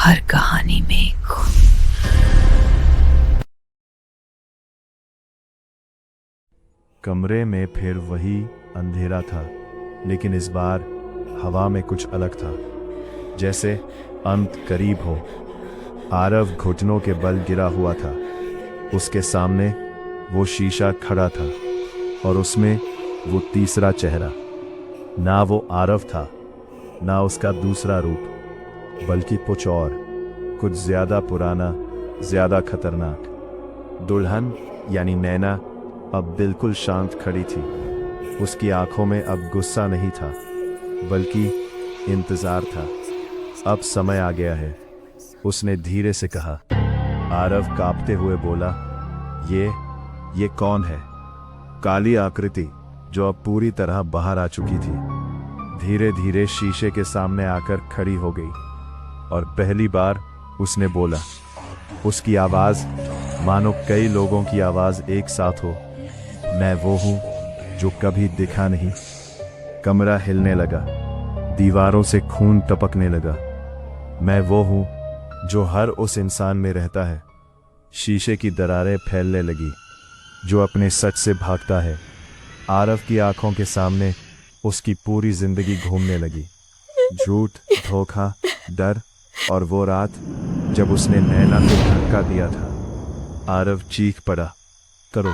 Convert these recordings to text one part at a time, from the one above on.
हर कहानी में एक कमरे में फिर वही अंधेरा था, लेकिन इस बार हवा में कुछ अलग था, जैसे अंत करीब हो। आरव घुटनों के बल गिरा हुआ था। उसके सामने वो शीशा खड़ा था और उसमें वो तीसरा चेहरा। ना वो आरव था, ना उसका दूसरा रूप, बल्कि कुछ और, कुछ ज्यादा पुराना, ज्यादा खतरनाक। दुल्हन यानी नैना अब बिल्कुल शांत खड़ी थी। उसकी आंखों में अब गुस्सा नहीं था, बल्कि इंतजार था। अब समय आ गया है, उसने धीरे से कहा। आरव कांपते हुए बोला, ये कौन है? काली आकृति जो अब पूरी तरह बाहर आ चुकी थी, धीरे धीरे शीशे के सामने आकर खड़ी हो गई और पहली बार उसने बोला। उसकी आवाज मानो कई लोगों की आवाज एक साथ हो। मैं वो हूं जो कभी दिखा नहीं। कमरा हिलने लगा, दीवारों से खून टपकने लगा। मैं वो हूं जो हर उस इंसान में रहता है। शीशे की दरारें फैलने लगी, जो अपने सच से भागता है। आरव की आंखों के सामने उसकी पूरी जिंदगी घूमने लगी। झूठ, धोखा, डर और वो रात जब उसने नैना को धक्का दिया था। आरव चीख पड़ा, करो,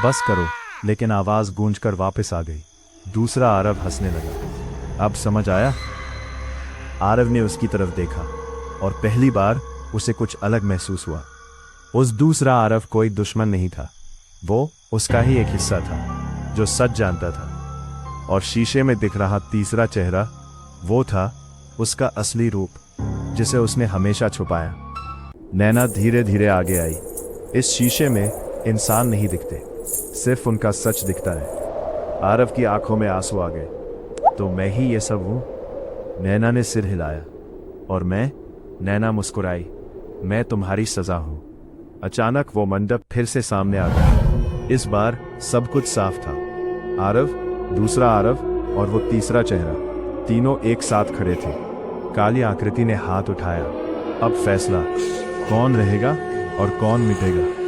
बस करो, लेकिन आवाज गूंजकर वापस आ गई। दूसरा आरव हंसने लगा। अब समझ आया? आरव ने उसकी तरफ देखा और पहली बार उसे कुछ अलग महसूस हुआ। उस दूसरा आरव कोई दुश्मन नहीं था, वो उसका ही एक हिस्सा था जो सच जानता था। और शीशे में दिख रहा तीसरा चेहरा, वो था उसका असली रूप, जिसे उसने हमेशा छुपाया। नैना धीरे धीरे आगे आई। इस शीशे में इंसान नहीं दिखते, सिर्फ उनका सच दिखता है। आरव की आंखों में आंसू आ गए। तो मैं ही ये सब हूं? नैना ने सिर हिलाया। और मैं? नैना मुस्कुराई। मैं तुम्हारी सजा हूं। अचानक वो मंडप फिर से सामने आ गया। इस बार सब कुछ साफ था। आरव, दूसरा आरव और वो तीसरा चेहरा, तीनों एक साथ खड़े थे। काली आकृति ने हाथ उठाया। अब फैसला, कौन रहेगा और कौन मिटेगा।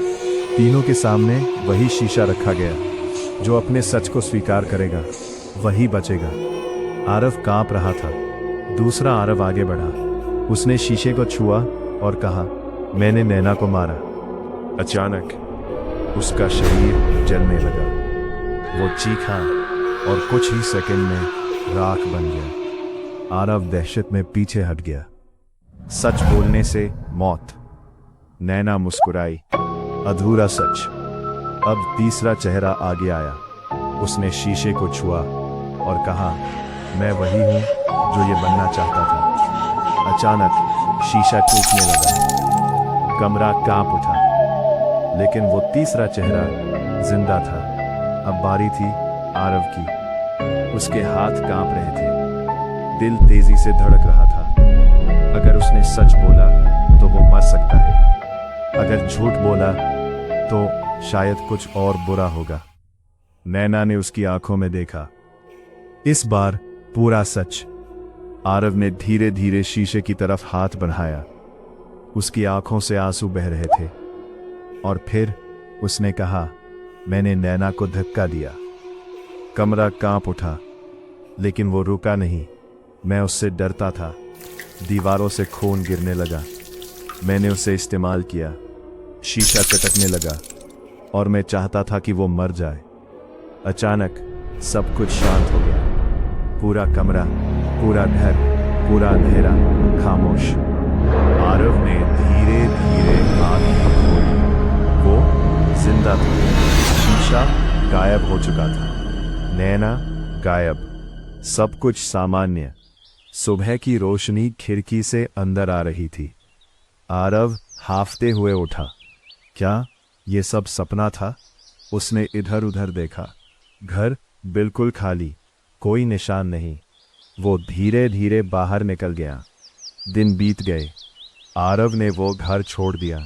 तीनों के सामने वही शीशा रखा गया। जो अपने सच को स्वीकार करेगा वही बचेगा। आरव कांप रहा था। दूसरा आरव आगे बढ़ा। उसने शीशे को छुआ और कहा, मैंने नैना को मारा। अचानक उसका शरीर जलने लगा। वो चीखा और कुछ ही सेकंड में राख बन गया। आरव दहशत में पीछे हट गया। सच बोलने से मौत। नैना मुस्कुराई। अधूरा सच। अब तीसरा चेहरा आगे आया। उसने शीशे को छुआ और कहा, मैं वही हूं जो ये बनना चाहता था। अचानक शीशा टूटने लगा। कमरा कांप उठा, लेकिन वो तीसरा चेहरा जिंदा था। अब बारी थी आरव की। उसके हाथ कांप रहे थे, दिल तेजी से धड़क रहा था। अगर उसने सच बोला तो वो मर सकता है, अगर झूठ बोला तो शायद कुछ और बुरा होगा। नैना ने उसकी आंखों में देखा। इस बार पूरा सच। आरव ने धीरे धीरे शीशे की तरफ हाथ बढ़ाया। उसकी आंखों से आंसू बह रहे थे। और फिर उसने कहा, मैंने नैना को धक्का दिया। कमरा कांप उठा, लेकिन वो रुका नहीं। मैं उससे डरता था। दीवारों से खून गिरने लगा। मैंने उसे इस्तेमाल किया। शीशा चटकने लगा और मैं चाहता था कि वो मर जाए। अचानक सब कुछ शांत हो गया। पूरा कमरा, पूरा घर, पूरा अंधेरा, खामोश। आरव ने धीरे धीरे आंखें खोली। वो जिंदा था। शीशा गायब हो चुका था। नैना गायब। सब कुछ सामान्य। सुबह की रोशनी खिड़की से अंदर आ रही थी। आरव हांफते हुए उठा। क्या ये सब सपना था? उसने इधर उधर देखा। घर बिल्कुल खाली, कोई निशान नहीं। वो धीरे धीरे बाहर निकल गया। दिन बीत गए। आरव ने वो घर छोड़ दिया,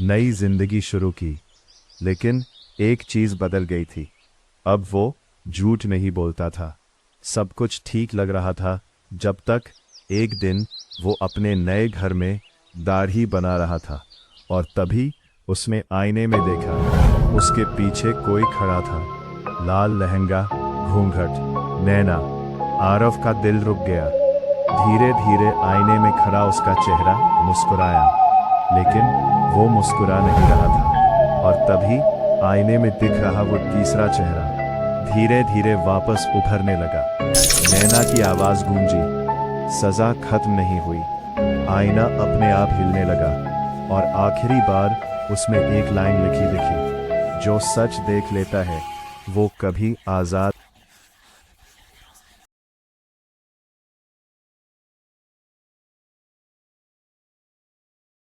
नई जिंदगी शुरू की। लेकिन एक चीज बदल गई थी। अब वो झूठ नहीं बोलता था। सब कुछ ठीक लग रहा था, जब तक एक दिन वो अपने नए घर में दाढ़ी बना रहा था और तभी उसने आईने में देखा उसके पीछे कोई खड़ा था। लाल लहंगा, घूंघट, नैना। आरव का दिल रुक गया। धीरे धीरे आईने में खड़ा उसका चेहरा मुस्कुराया, लेकिन वो मुस्कुरा नहीं रहा था। और तभी आईने में दिख रहा वो तीसरा चेहरा धीरे धीरे वापस उभरने लगा। नैना की आवाज गूंजी, सजा खत्म नहीं हुई। आईना अपने आप हिलने लगा और आखिरी बार उसमें एक लाइन लिखी दिखी, जो सच देख लेता है वो कभी आजाद